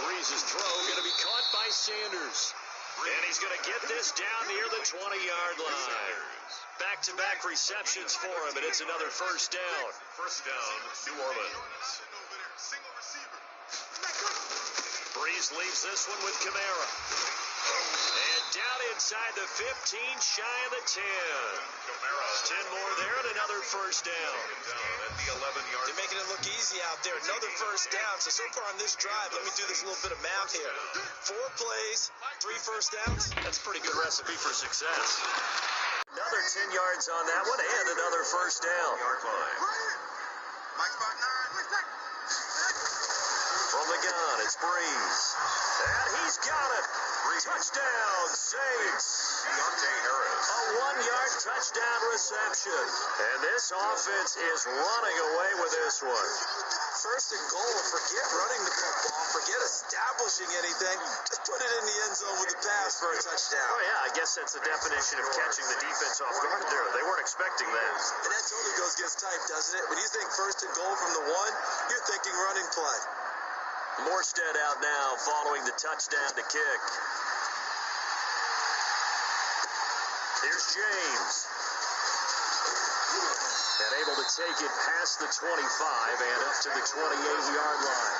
Breeze's throw going to be caught by Sanders. And he's going to get this down near the 20-yard line. Back-to-back receptions for him, and it's another first down. First down, New Orleans. Breeze leaves this one with Kamara. And down inside the 15, shy of the 10. Kamara. 10 more there and another first down. Down at the 11-yard. They're making it look easy out there. Another first down. So far on this drive, let me do this little bit of math here. 4 plays, 3 first downs. That's a pretty good recipe for success. Another 10 yards on that one and another first down. Yard line. From the gun, it's Breeze. And he's got it. Touchdown, Saints. Deontay Harris. A 1-yard touchdown reception. And this offense is running away with this one. First and goal, forget running the football, forget establishing anything. Just put it in the end zone with a pass for a touchdown. Oh, yeah, I guess that's the definition of catching the defense off guard there. They weren't expecting that. And that totally goes against type, doesn't it? When you think first and goal from the 1, you're thinking running play. Morstead out now following the touchdown to kick. Here's James. And able to take it past the 25 and up to the 28-yard line.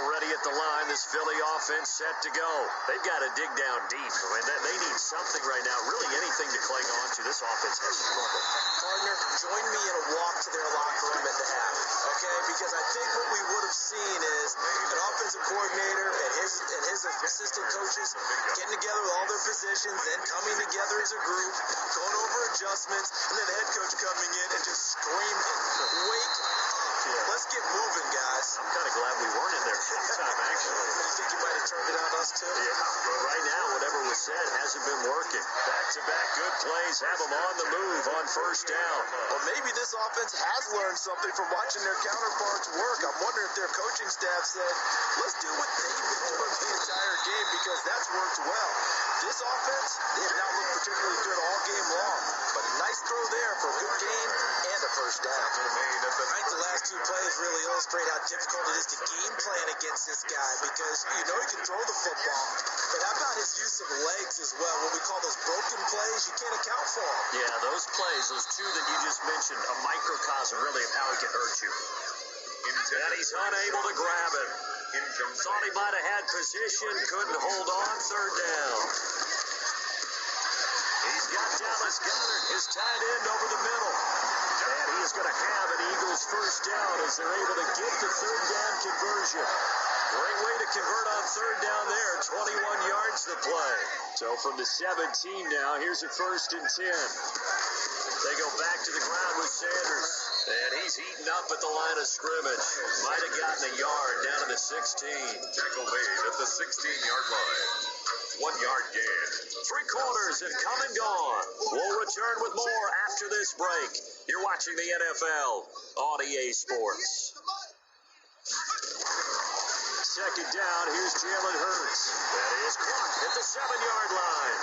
Already at the line, this Philly offense set to go. They've got to dig down deep. I mean, they need something right now, really anything to cling on to. This offense has to crumble. Partner, join me in a walk to their locker room at the half, okay? Because I think what we would have seen is an offensive coordinator and his assistant coaches getting together with all their positions, then coming together as a group, going over a adjustments, and then the head coach coming in and just screaming, wake up. Yeah. Let's get moving, guys. I'm kind of glad we weren't in there sometime, actually. You think you might have turned it on us, too? Yeah, but right now, whatever was said hasn't been working. Back-to-back good plays have them on the move on first down. Well, maybe this offense has learned something from watching their counterparts work. I'm wondering if their coaching staff said, let's do what they've been doing the entire game because that's worked well. This offense, they have not looked particularly good all game long, but a nice throw there for a good game and a first down. I think the last two plays really illustrate how difficult it is to game plan against this guy because you know he can throw the football, but how about his use of legs as well? What we call those broken plays, you can't account for them. Yeah, those plays, those two that you just mentioned, a microcosm really of how he can hurt you. And he's unable to grab it. Thought he might have had position, couldn't hold on, third down. He's got Dallas Goedert, his tight end over the middle. And he is going to have an Eagles first down as they're able to get the third down conversion. Great way to convert on third down there. 21 yards to play. So from the 17 now, here's a 1st and 10. They go back to the ground with Sanders. And he's heating up at the line of scrimmage. Might have gotten a yard down to the 16. Tackle made at the 16-yard line. 1 yard gain. Three quarters have come and gone. We'll return with more after this break. You're watching the NFL on EA Sports. Second down, here's Jalen Hurts. That is clocked at the 7-yard line.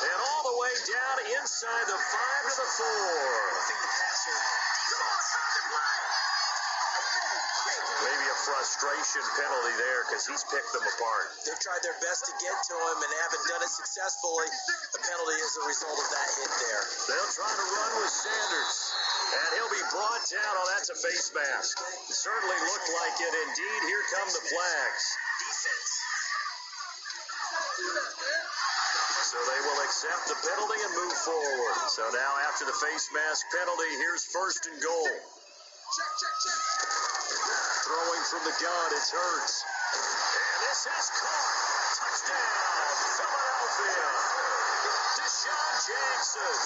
And all the way down inside the 5 to the 4. Maybe a frustration penalty there because he's picked them apart. They've tried their best to get to him and haven't done it successfully. The penalty is a result of that hit there. They'll try to run with Sanders. And he'll be brought down. Oh, that's a face mask. It certainly looked like it. Indeed, here come the flags. Defense. So they will accept the penalty and move forward. So now after the face mask penalty, here's 1st and goal. Throwing from the gun, it's Hurts. And this is caught. Touchdown, Philadelphia. Deshaun Jackson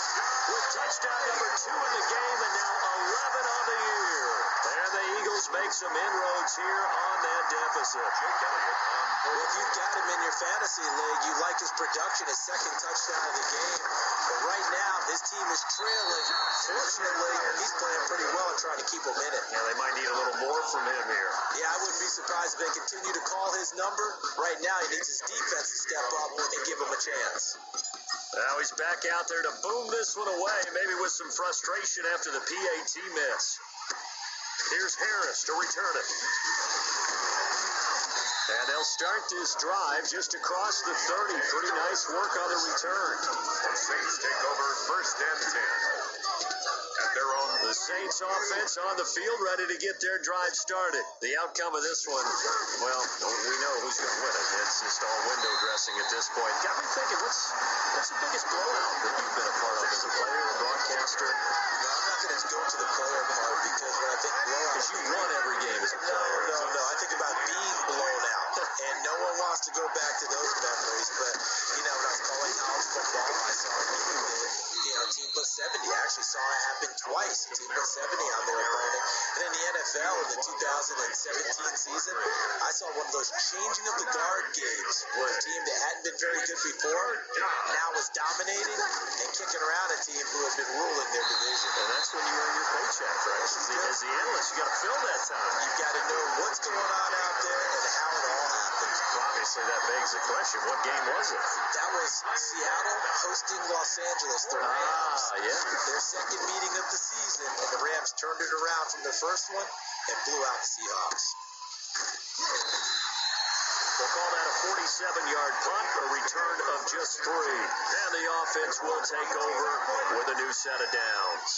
with touchdown number 2 in the game and now 11 on the year. And the Eagles make some inroads here on that deficit. Jake Elliott on Well, if you've got him in your fantasy league, you like his production, his second touchdown of the game. But right now, his team is trailing. Fortunately, he's playing pretty well and trying to keep him in it. Yeah, they might need a little more from him here. Yeah, I wouldn't be surprised if they continue to call his number. Right now, he needs his defense to step up and give him a chance. Now he's back out there to boom this one away, maybe with some frustration after the PAT miss. Here's Harris to return it. And they'll start this drive just across the 30. Pretty nice work on the return. The Saints take over 1st and 10. At their own. The Saints offense on the field, ready to get their drive started. The outcome of this one, well, we know who's going to win it. It's just all window dressing at this point. Got me thinking, what's the biggest blowout that you've been a part of as a player, a broadcaster? No, I'm not going to go to the player part because when I think blowout, Because you won every game as a player. No. I think about being blown out, and no one wants to go back to those memories. But when I was calling college football, I saw a team that, team put 70. I actually saw it happen twice. Team put 70 on their opponent. And in the NFL in the 2017 season, I saw one of those changing of the guard games where a team that hadn't been very good before now was dominating and kicking around a team who had been ruling their division. And that's when you earn your paycheck, right? As the analyst, you got to fill that time. You've got to know what's going on out there and how it all happened. Obviously, that begs the question, what game was it? That was Seattle hosting Los Angeles, the Rams. Yeah. Their second meeting of the season, and the Rams turned it around from their first one and blew out the Seahawks. We'll call that a 47-yard punt, a return of just 3. And the offense will take over with a new set of downs.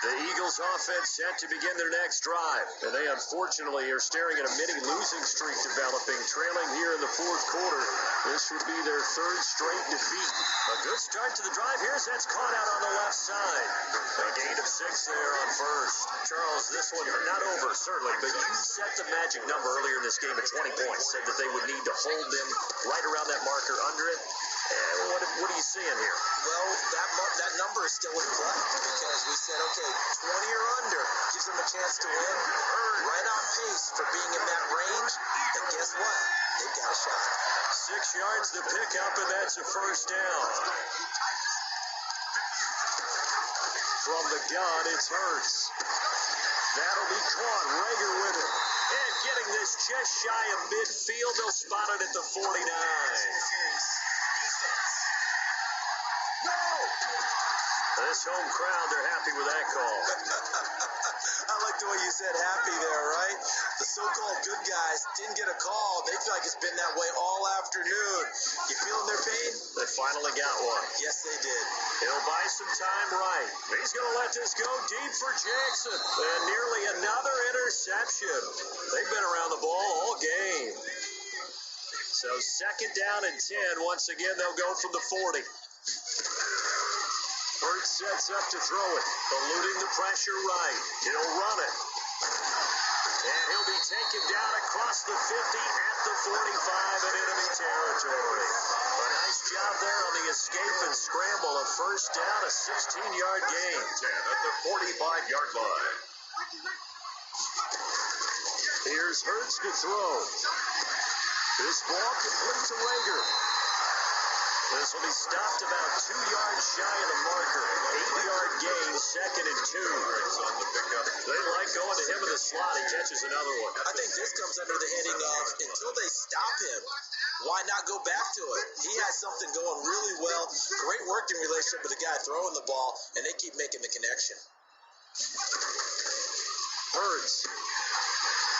The Eagles offense set to begin their next drive. And they unfortunately are staring at a mini losing streak developing, trailing here in the 4th quarter. This would be their 3rd straight defeat. A good start to the drive. Here's that's caught out on the left side. A gain of 6 there on first. Charles, this one not over, certainly, but you set the magic number earlier in this game at 20 points. Said that they would need to hold them right around that marker under it. What are you seeing here? Well, that number is still in play because we said, okay, 20 or under gives them a chance to win. Right on pace for being in that range. And guess what? They've got a shot. 6 yards to pick up, and that's a first down. From the gun, it's Hurts. That'll be caught. Rager with it. And getting this just shy of midfield. They'll spot it at the 49. This home crowd, they're happy with that call. I like the way you said happy there, right? The so-called good guys didn't get a call. They feel like it's been that way all afternoon. You feeling their pain? They finally got one. Yes, they did. He'll buy some time right. He's going to let this go deep for Jackson. And nearly another interception. They've been around the ball all game. So second down and 10. Once again, they'll go from the 40. Hurts sets up to throw it. Eluding the pressure right. He'll run it. And he'll be taken down across the 50 at the 45 in enemy territory. A nice job there on the escape and scramble. A first down, a 16-yard gain. 10 at the 45-yard line. Here's Hurts to throw. This ball complete to Rager. This will be stopped about 2 yards shy of the marker. 8-yard gain, second and 2. They like going to him in the slot. He catches another one. I think this comes under the heading of until they stop him, why not go back to it? He has something going really well. Great working relationship with the guy throwing the ball, and they keep making the connection. Hurts.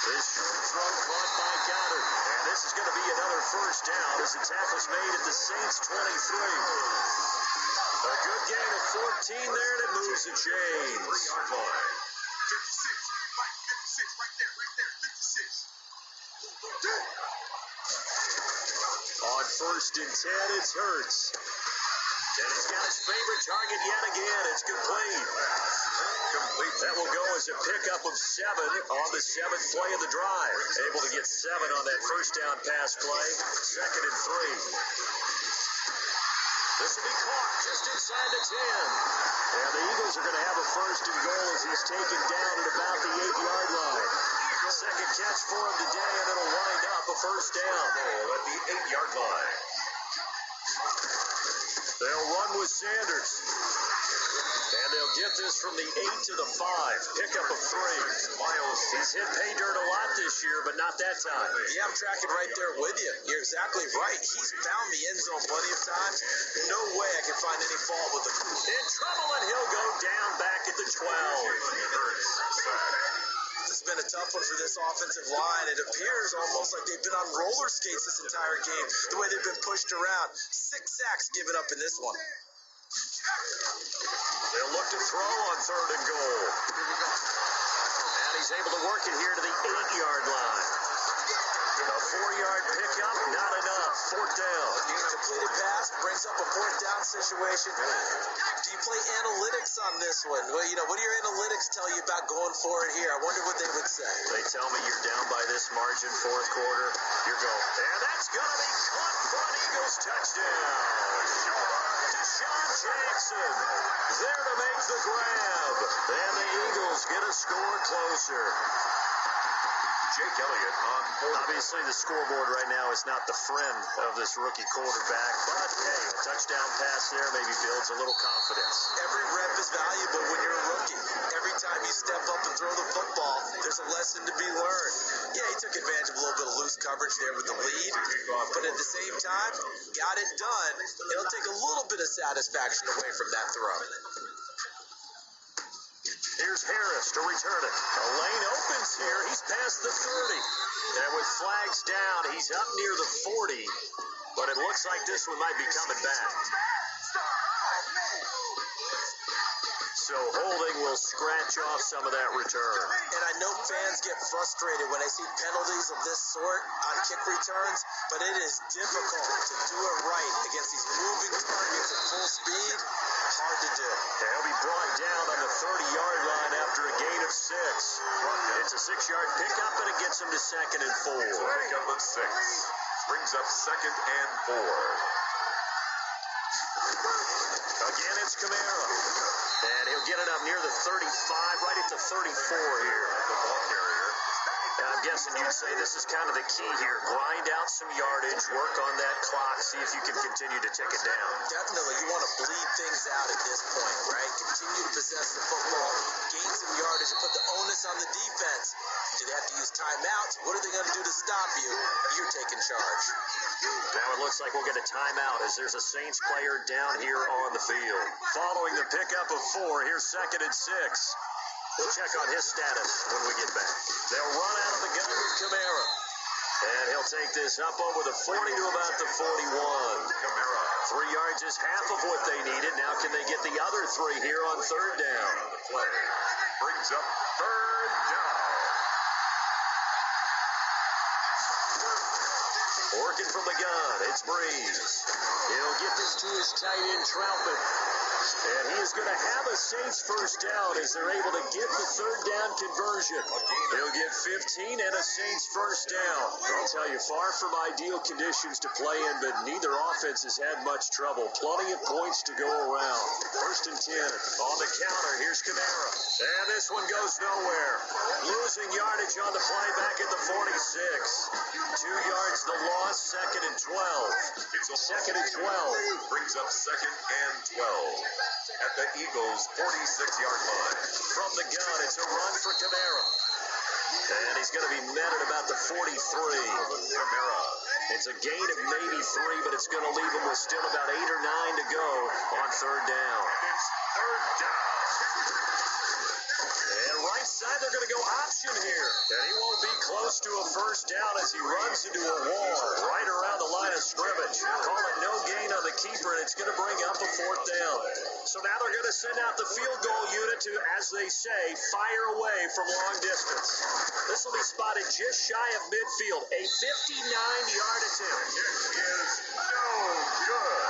This throw caught by Goddard. And this is going to be another first down as the tackle's made at the Saints 23. A good gain of 14 there, and it moves the chains. 3-yard line. 56, Mike, 56, right there, 56. On first and 10, it's Hurts. And he's got his favorite target yet again. It's complete. That will go as a pickup of 7 on the 7th play of the drive. Able to get 7 on that first down pass play. Second and 3. This will be caught just inside the 10. And the Eagles are going to have a first and goal as he's taken down at about the 8-yard line. Second catch for him today, and it'll wind up a first down. Goal at the 8-yard line. They'll run with Sanders. And they'll get this from the 8 to the 5. Pickup of 3. Miles, he's hit pay dirt a lot this year, but not that time. Yeah, I'm tracking right there with you. You're exactly right. He's found the end zone plenty of times. No way I can find any fault with him. In trouble, and he'll go down back at the 12. This has been a tough one for this offensive line. It appears almost like they've been on roller skates this entire game, the way they've been pushed around. 6 sacks given up in this one. They'll look to throw on third and goal. And he's able to work it here to the 8-yard line. A 4-yard pickup, not enough. Fourth down. Completed pass brings up a fourth down situation. Do you play analytics on this one? Well, what do your analytics tell you about going for it here? I wonder what they would say. They tell me you're down by this margin, fourth quarter. You're going. And that's going to be caught for an Eagles touchdown. Deshaun Jackson there to make the grab. And the Eagles get a score closer. Jake Elliott on quarterback. Obviously, the scoreboard right now is not the friend of this rookie quarterback, but hey, a touchdown pass there maybe builds a little confidence. Every rep is valuable when you're a rookie. Every time you step up and throw the football, there's a lesson to be learned. Yeah, he took advantage of a little bit of loose coverage there with the lead, but at the same time, got it done. It'll take a little bit of satisfaction away from that throw. Here's Harris to return it. A lane opens here. He's past the 30. And with flags down, he's up near the 40. But it looks like this one might be coming back. So holding will scratch off some of that return. And I know fans get frustrated when they see penalties of this sort on kick returns, but it is difficult to do it right against these moving targets at full speed. Hard to do. They'll be brought down on the 30-yard line after a gain of 6. It's a 6-yard pickup, but it gets them to second and 4. Pickup of 6. Brings up second and 4. get it up near the 35, right at the 34 here. The ball carrier. And I'm guessing you'd say this is kind of the key here. Grind out some yardage, work on that clock, see if you can continue to tick it down. Definitely, you want to bleed things out at this point, right? Continue to possess the football, gain some yardage, and put the onus on the defense. Do they have to use timeouts? What are they going to do to stop you? You're taking charge. Now it looks like we'll get a timeout as there's a Saints player down here on the field. Following the pickup of 4, here's 2nd and 6. We'll check on his status when we get back. They'll run out of the gun with Kamara. And he'll take this up over the 40 to about the 41. Kamara. 3 yards is half of what they needed. Now can they get the other 3 here on 3rd down? On the play. Brings up 3rd down. Working from the gun, it's Breeze. He'll get this to his tight end, Troutman. And he is going to have a Saints first down as they're able to get the 3rd down conversion. He'll get 15 and a Saints first down. I'll tell you, far from ideal conditions to play in, but neither offense has had much trouble. Plenty of points to go around. 1st and 10 on the counter. Here's Kamara. And this one goes nowhere. Losing yardage on the play back at the 46. 2 yards the loss, 2nd and 12. It's 2nd and 12. Brings up 2nd and 12. At the Eagles' 46-yard line. From the gun, it's a run for Kamara. And he's going to be met at about the 43. Kamara. It's a gain of maybe 3, but it's going to leave him with still about 8 or 9 to go on 3rd down. It's 3rd down. And right side, they're going to go option here. And he won't be close to a first down as he runs into a wall right around the line of scrimmage. Call it no gain on the keeper, and it's going to bring up a 4th down. So now they're going to send out the field goal unit to, as they say, fire away from long distance. This will be spotted just shy of midfield. A 59-yard attempt. It is no good.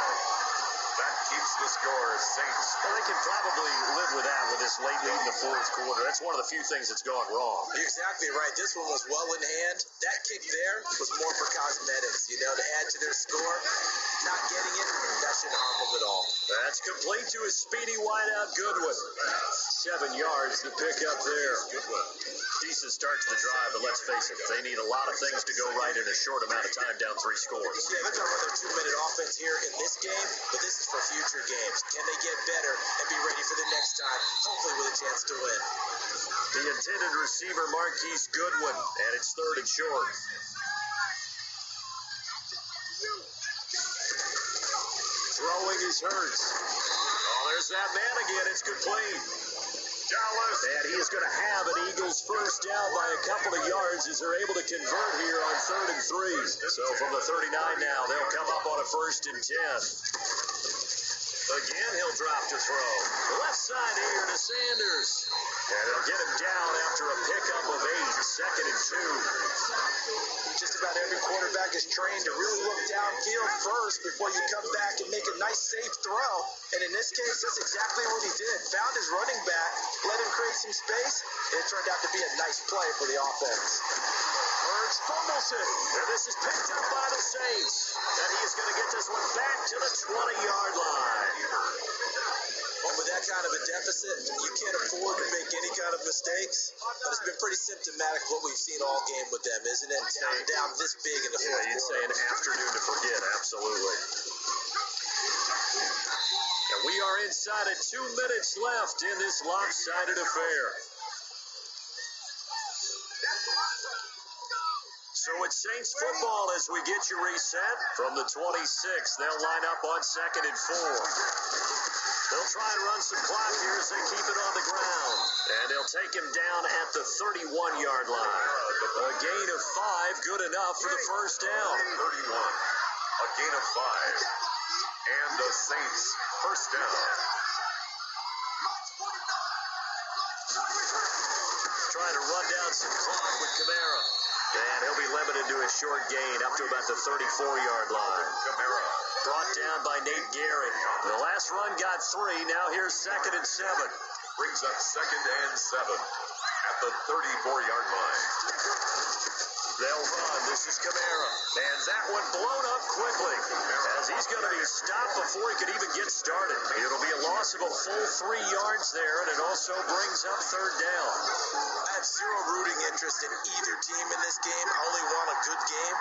That keeps the score Saints. Well, they can probably live with that with this late lead in the 4th quarter. That's one of the few things that's gone wrong. You're exactly right. This one was well in hand. That kick there was more for cosmetics, to add to their score. Not getting it, that shouldn't harm them at all. That's complete to a speedy wideout Goodwin. 7 yards to pick up there. Goodwin. Decent start to the drive, but let's face it, they need a lot of things to go right in a short amount of time down 3 scores. Yeah, they're going to run their 2-minute offense here in this game, but this is for future games. Can they get better and be ready for the next time, hopefully with a chance to win? The intended receiver, Marquise Goodwin, and it's 3rd and short. Throwing is Hurts. Oh, there's that man again. It's complete. Dallas. And he is going to have an Eagles first down by a couple of yards as they're able to convert here on 3rd and 3. So from the 39 now, they'll come up on a 1st and 10. Again, he'll drop to throw. Left side here to Sanders. And they'll get him down after a pickup of 8. 2nd and 2. Just about every quarterback is trained to really look downfield first before you come back and make a nice, safe throw. And in this case, that's exactly what he did. Found his running back, let him create some space, and it turned out to be a nice play for the offense. Hurts fumbles it. And this is picked up by the Saints. And he is going to get this one back to the 20-yard line. Well, with that kind of a deficit, you can't afford to make any kind of mistakes. But it's been pretty symptomatic of what we've seen all game with them, isn't it? Down this big in the 4th quarter. You'd say an afternoon to forget, absolutely. And we are inside of 2 minutes left in this lopsided affair. So it's Saints football as we get you reset. From the 26, they'll line up on 2nd and 4. They'll try and run some clock here as they keep it on the ground. And they'll take him down at the 31-yard line. A gain of 5, good enough for the first down. 31. A gain of 5. And the Saints first down. Trying to run down some clock with Kamara. And he'll be limited to a short gain up to about the 34-yard line. Kamara. Brought down by Nate Gehrig. The last run got 3. Now here's 2nd and 7. Brings up 2nd and 7. at the 34-yard line. They'll run. This is Kamara. And that one blown up quickly as he's going to be stopped before he could even get started. It'll be a loss of a full 3 yards there, and it also brings up third down. I have zero rooting interest in either team in this game. I only want a good game.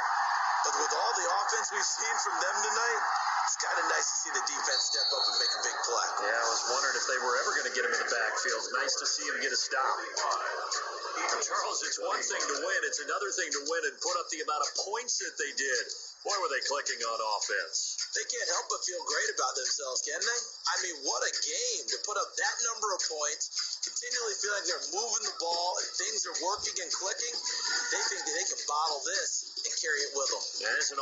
But with all the offense we've seen from them tonight, it's kind of nice to see the defense step up and make a big play. Yeah, I was wondering if they were ever going to get him in the backfield. Nice to see him get a stop. Charles, it's one thing to win. It's another thing to win and put up the amount of points that they did. Boy, were they clicking on offense. They can't help but feel great about themselves, can they? I mean, what a game to put up that number of points, continually feel like they're moving the ball and things are working and clicking. They think that they can bottle this and carry it with them. And as an